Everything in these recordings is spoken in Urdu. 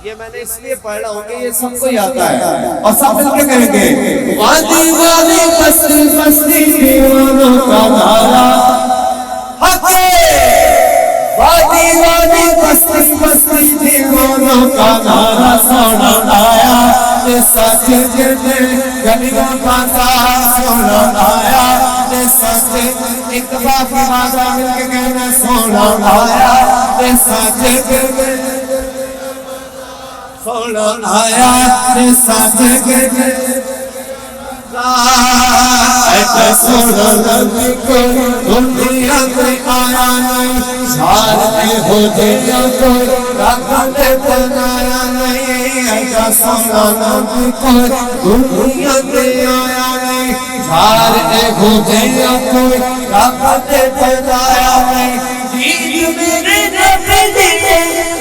یہ میں نے اس لیے پڑھا ہوں کہ یہ سب کو آتا ہے اور سب مل کے کہیں گے وادی وادی بستی بستی دیوانوں کا نعرہ حق وادی وادی بستی بستی دیوانوں کا نعرہ سونا آیا سچ جلدے گلیوں بازار سونا آیا سچ ایک بار بازار مل کے کہنا سونا آیا سچ جلدے سونا آیا سچ جلدے سونا نبی کو دنیا میں آیا نہیں سارے ہو دیا کو رکھت بنایا نہیں ایسا سونا نبی کو دنیا میں آیا نہیں سارے ہو دیا کو رکھت بنایا نہیں دید میرے نبی دیئے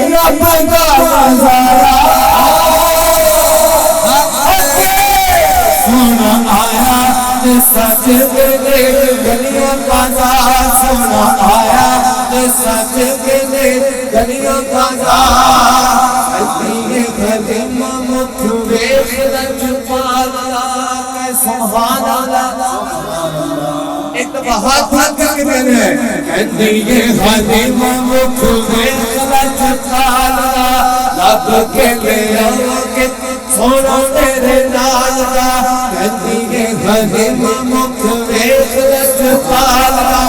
رب کا نظارہ سونا آیا سچ دے گلیوں بازار سونا آیا سچ دے گلیوں بازار اتنی خدمہ مکھوے رج پالا سبحان اللہ ایک بہت بھاگ کے میں اتنی خدمہ مکھوے رج پالا لب کے لے آگے سونا تیرے نالا کہتی غنیم مکھوے رج پالا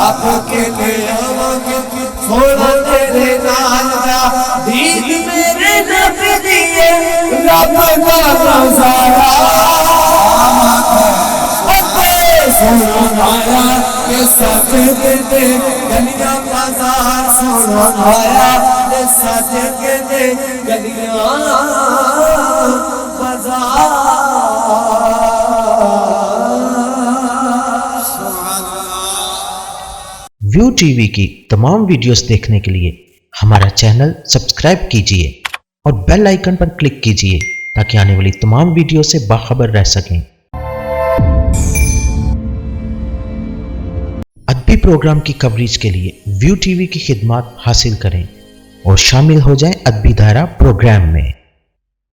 آپ کے لے آگے سونا تیرے نالا دید میرے نبی دیئے رب کا نظارہ سونا آیا کہ سچ دے گلیاں بازار سونا آیا کہ سچ دے گلیاں بازار ویو ٹی وی کی تمام ویڈیوز دیکھنے کے لیے ہمارا چینل سبسکرائب کیجئے اور بیل آئیکن پر کلک کیجئے تاکہ آنے والی تمام ویڈیو سے باخبر رہ سکیں۔ ادبی پروگرام کی کوریج کے لیے ویو ٹی وی کی خدمات حاصل کریں اور شامل ہو جائیں ادبی دائرہ پروگرام میں۔